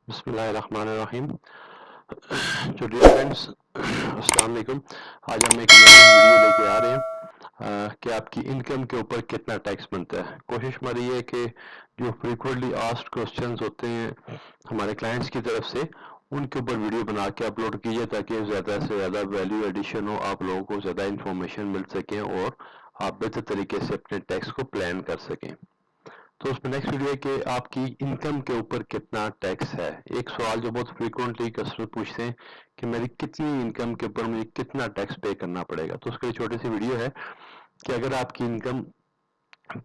बिस्मिल्लाहिर्रहमानिर्रहीम। तो dear friends, अस्सलाम वालेकुम। आज हम एक नई वीडियो लेके आ रहे हैं कि आपकी इनकम के ऊपर कितना टैक्स बनता है। कोशिश हमारी ये है कि जो फ्रीक्वेंटली आस्क्ड क्वेश्चंस होते हैं हमारे क्लाइंट्स की तरफ से, उनके ऊपर वीडियो बना के अपलोड कीजिए ताकि ज़्यादा से ज़्यादा वैल्यू एडिशन हो, आप लोगों को ज़्यादा इन्फॉर्मेशन मिल सके और आप बेहतर तरीके से अपने टैक्स को प्लान कर सकें। तो उसमें नेक्स्ट वीडियो है कि आपकी इनकम के ऊपर कितना टैक्स है। एक सवाल जो बहुत फ्रीक्वेंटली कस्टमर पूछते हैं कि मेरी कितनी इनकम के ऊपर मुझे कितना टैक्स पे करना पड़ेगा। तो उसके लिए छोटी सी वीडियो है कि अगर आपकी इनकम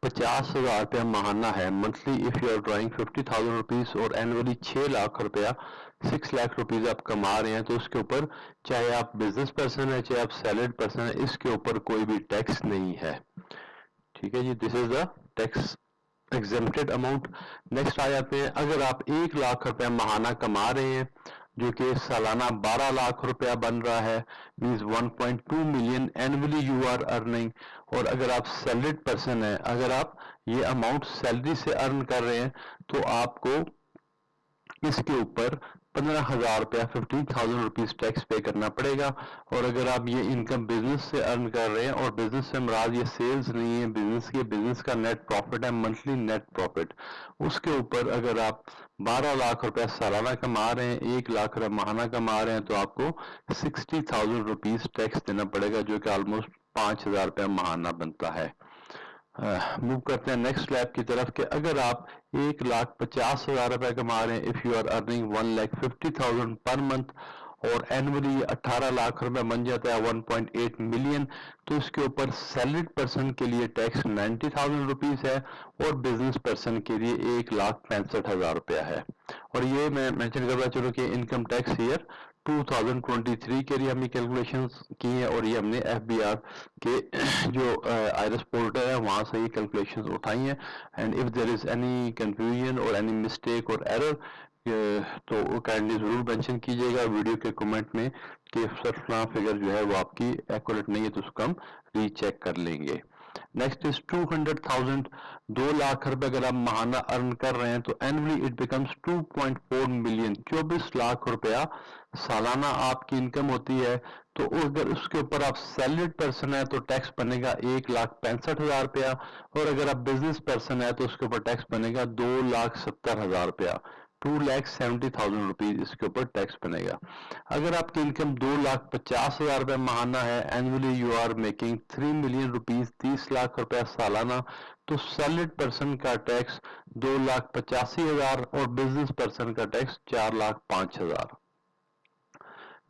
50,000 रुपया महाना है, monthly if you are drawing 50,000 rupees और एनुअली 6 लाख रुपया 6 लाख रुपीज आप कमा रहे हैं, तो उसके ऊपर चाहे आप बिजनेस पर्सन है चाहे आप सैलरीड पर्सन है, इसके ऊपर कोई भी टैक्स नहीं है। ठीक है जी, this is the tax exempted amount. Next आ जाते हैं, अगर आप 1 लाख रुपया महाना कमा रहे हैं जो कि सालाना 12 लाख रुपया बन रहा है, means 1.2 million annually you are earning. और अगर आप सैलरीड पर्सन है, अगर आप ये अमाउंट सैलरी से अर्न कर रहे हैं तो आपको इसके ऊपर 15,000 रुपया 15,000 रुपीज टैक्स पे करना पड़ेगा। और अगर आप ये इनकम बिजनेस से अर्न कर रहे हैं, और बिजनेस से मुराद ये सेल्स नहीं है, बिजनेस का नेट प्रॉफिट है, मंथली नेट प्रॉफिट, उसके ऊपर अगर आप 12 लाख रुपया सालाना कमा रहे हैं, 1 लाख रुपया महाना कमा रहे हैं, तो आपको 60,000 रुपीज टैक्स देना पड़ेगा जो कि ऑलमोस्ट 5,000 रुपया महाना बनता है। मूव करते हैं नेक्स्ट स्लैब की तरफ कि अगर आप 1,50,000 रुपए कमा रहे हैं, if you are earning 1,50,000 per month और एनुअली 18 लाख रुपए बन जाता है 1.8 मिलियन, तो इसके ऊपर सैलरीड पर्सन के लिए टैक्स 90,000 रुपीज है और बिजनेस पर्सन के लिए 1,65,000 रुपया है। और ये मैं मेंशन कर रहा चलो कि इनकम टैक्स ईयर 2023 के लिए हमने कैलकुलेशंस की है, और ये हमने एफबीआर के जो आईआरएस पोर्टल है वहां से ये कैलकुलेशंस उठाई हैं। And if there is any confusion और एनी मिस्टेक और एरर, तो काइंडली जरूर मेंशन कीजिएगा वीडियो के कमेंट में कि सर फलां फिगर जो है वो आपकी एक्यूरेट नहीं है, तो उसको हम रीचेक कर लेंगे। नेक्स्ट इज 200,000, 2 लाख रुपए अगर आप महाना अर्न कर रहे हैं तो annually it becomes 2.4 million, 24 lakh रुपया सालाना आपकी इनकम होती है। तो अगर उसके ऊपर आप सैलरीड पर्सन है तो टैक्स बनेगा 1,65,000 रुपया, और अगर आप बिजनेस पर्सन है तो उसके ऊपर टैक्स बनेगा 2,70,000 रुपया, 2,70,000 रुपीज इसके ऊपर टैक्स बनेगा। अगर आपकी इनकम 2,50,000 रुपए महाना है, annually you are making 3 million rupees, 30 lakh रुपया सालाना, तो सैलरीड पर्सन का टैक्स 2,85,000 और बिजनेस पर्सन का टैक्स 4,05,000।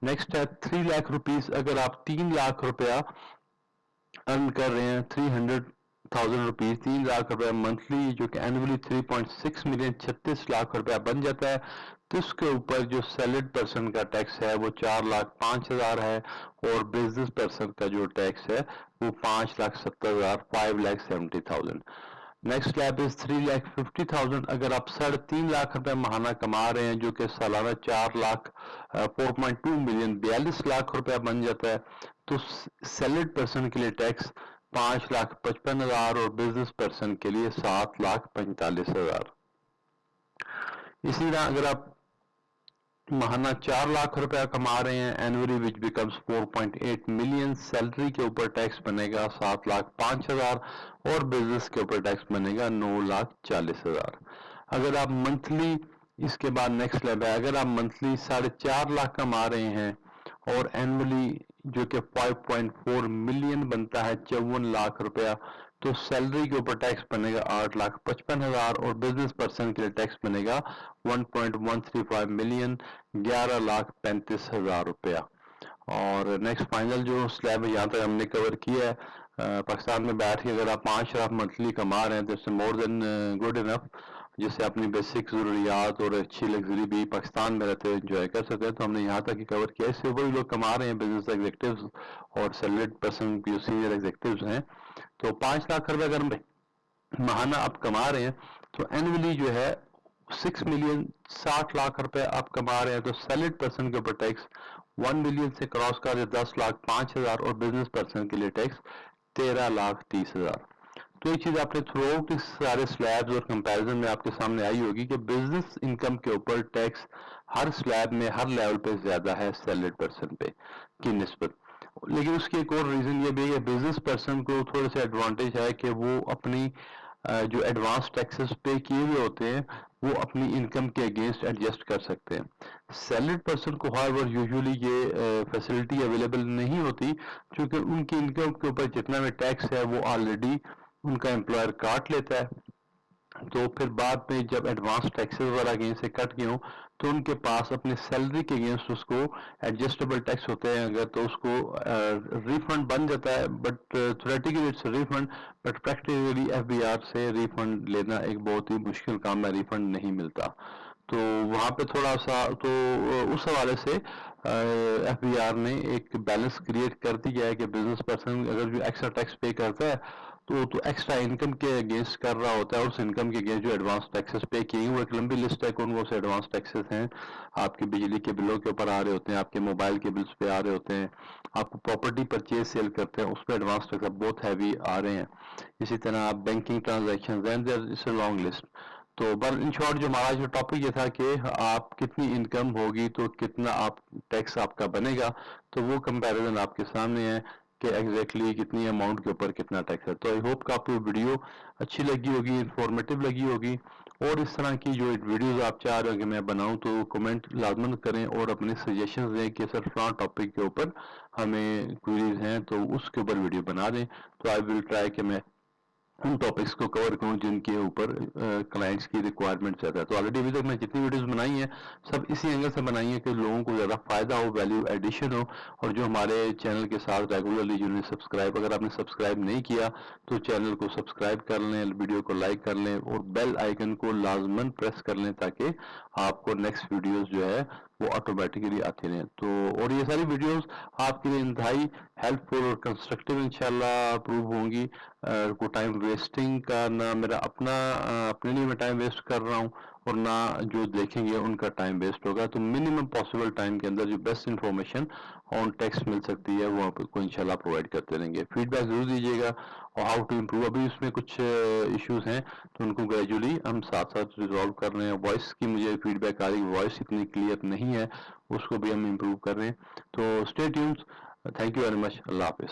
नेक्स्ट है 3 लाख रुपीज, अगर आप 3 लाख रुपया अर्न कर रहे हैं, 300,000 रुपीज, 3 लाख रुपया मंथली, जो कि एनुअली 3.6 मिलियन 36 लाख रुपया बन जाता है, तो इसके ऊपर जो सैलरीड पर्सन का टैक्स है वो 4,05,000 है और बिजनेस पर्सन का जो टैक्स है वो 5,70,000, 5,70,000। नेक्स्ट स्लैब इज 3,50,000, अगर आप 3.5 लाख रुपए महाना कमा रहे हैं जो कि सालाना 4,2 मिलियन 42 लाख रुपया बन जाता है, तो सैलरीड पर्सन के लिए टैक्स 5,55,000 और बिजनेस पर्सन के लिए 7,45,000। इसी तरह अगर आप महाना 4 लाख रुपया कमा रहे हैं, annually which becomes 4.8 million, salary के ऊपर टैक्स बनेगा 7,05,000 और बिजनेस के ऊपर टैक्स बनेगा 9,40,000। अगर आप मंथली, इसके बाद नेक्स्ट लेवल है, अगर आप मंथली 4.5 लाख कमा रहे हैं और एनुअली जो कि 5.4 मिलियन बनता है 54 लाख रुपया, तो सैलरी के ऊपर टैक्स बनेगा 8,55,000 और बिजनेस पर्सन के लिए टैक्स बनेगा 1.135 मिलियन, 11,35,000 रुपया। और नेक्स्ट फाइनल जो स्लैब है यहाँ तक हमने कवर किया है। पाकिस्तान में बैठ के अगर आप 5 लाख मंथली कमा रहे हैं तो इससे मोर देन गुड इनफ, जिससे अपनी बेसिक जरूरियात और अच्छी लग्जरी भी पाकिस्तान में रहते हुए इंजॉय कर सकते हैं। तो हमने यहाँ तक ही कवर किया। इससे वही लोग कमा रहे हैं बिजनेस एग्जीक्यूटिव्स और सैलरीड पर्सन जो सीनियर एग्जीक्यूटिव्स हैं, तो 5 लाख रुपए अगर महाना आप कमा रहे हैं तो एनुअली जो है 6 मिलियन 60 लाख रुपए आप कमा रहे हैं, तो सैलरीड पर्सन के ऊपर टैक्स 1 मिलियन से क्रॉस कर 10,05,000 और बिजनेस पर्सन के लिए टैक्स 13,30,000। तो एक चीज आपने थ्रू आउट इस सारे स्लैब्स और कंपैरिजन में आपके सामने आई होगी कि बिजनेस इनकम के ऊपर टैक्स हर स्लैब में हर लेवल पे ज्यादा है सैलरीड पर्सन पे की निस्बत। लेकिन उसकी एक और रीजन ये भी है, बिजनेस पर्सन को थोड़ा सा एडवांटेज है कि वो अपनी जो एडवांस टैक्सेस पे किए हुए होते हैं वो अपनी इनकम के अगेंस्ट एडजस्ट कर सकते हैं। सैलरीड पर्सन को हाउएवर यूजुअली ये फैसिलिटी अवेलेबल नहीं होती, क्योंकि उनकी इनकम के ऊपर जितना भी टैक्स है वो ऑलरेडी उनका एम्प्लॉयर काट लेता है। तो फिर बाद में जब एडवांस टैक्सेस वगैरह कहीं से कट गए हों तो उनके पास अपने सैलरी के अगेंस्ट उसको एडजस्टेबल टैक्स होते हैं अगर, तो उसको रिफंड बन जाता है, but theoretically it's refund, but practically FBR से रिफंड लेना एक बहुत ही मुश्किल काम है, रिफंड नहीं मिलता। तो वहाँ पे थोड़ा सा तो उस हवाले से एफबीआर ने एक बैलेंस क्रिएट कर दिया है कि बिजनेस पर्सन अगर जो एक्स्ट्रा टैक्स पे करता है तो एक्स्ट्रा इनकम के अगेंस्ट कर रहा होता है, और उस इनकम के अगेंस्ट जो एडवांस टैक्सेस पे किए वो एक लंबी लिस्ट है, कौन कौन से एडवांस टैक्सेस हैं। आपके बिजली के बिलों के ऊपर आ रहे होते हैं, आपके मोबाइल के बिल्स पे आ रहे होते हैं, आप प्रॉपर्टी परचेज सेल करते हैं उस पर एडवांस टैक्स बहुत हैवी आ रहे हैं। इसी तरह आप banking transaction and there is a long list. तो बट इन शॉर्ट जो हमारा जो टॉपिक ये था कि आप कितनी इनकम होगी तो कितना आप टैक्स आपका बनेगा, तो वो कंपैरिजन आपके सामने है कि एग्जैक्टली कितनी अमाउंट के ऊपर कितना टैक्स है। तो आई होप कि आपको वीडियो अच्छी लगी होगी, इंफॉर्मेटिव लगी होगी, और इस तरह की जो वीडियोस आप चाह रहे हो कि मैं बनाऊं तो कमेंट लाजमन करें और अपने सजेशंस दें कि सर फलां टॉपिक के ऊपर हमें क्वेरीज हैं तो उसके ऊपर वीडियो बना दें। तो आई विल ट्राई कि मैं उन टॉपिक्स को कवर करूं जिनके ऊपर क्लाइंट्स की रिक्वायरमेंट ज्यादा है। तो ऑलरेडी अभी तक मैं जितनी वीडियोस बनाई हैं सब इसी एंगल से बनाई है कि लोगों को ज्यादा फायदा हो, वैल्यू एडिशन हो, और जो हमारे चैनल के साथ रेगुलरली जिन्होंने सब्सक्राइब, अगर आपने सब्सक्राइब नहीं किया तो चैनल को सब्सक्राइब कर लें, वीडियो को लाइक कर लें और बेल आइकन को लाजमन प्रेस कर लें ताकि आपको नेक्स्ट वीडियोस जो है वो ऑटोमेटिकली आती रहें। तो और ये सारी वीडियोस आपके लिए इंतहाई हेल्पफुल और कंस्ट्रक्टिव इंशाल्लाह प्रूव होंगी। को टाइम वेस्टिंग का ना मेरा अपने लिए मैं टाइम वेस्ट कर रहा हूँ और ना जो देखेंगे उनका टाइम वेस्ट होगा। तो मिनिमम पॉसिबल टाइम के अंदर जो बेस्ट इंफॉर्मेशन ऑन टेक्स्ट मिल सकती है वो आपको इंशाल्लाह प्रोवाइड करते रहेंगे। फीडबैक जरूर दीजिएगा और हाउ टू इम्प्रूव, अभी उसमें कुछ इश्यूज हैं तो उनको ग्रेजुअली हम साथ साथ रिजॉल्व कर रहे हैं। वॉइस की मुझे फीडबैक आ रही है, वॉइस इतनी क्लियर नहीं है, उसको भी हम इम्प्रूव कर रहे हैं। तो stay tuned, thank you very much, Allah Hafiz.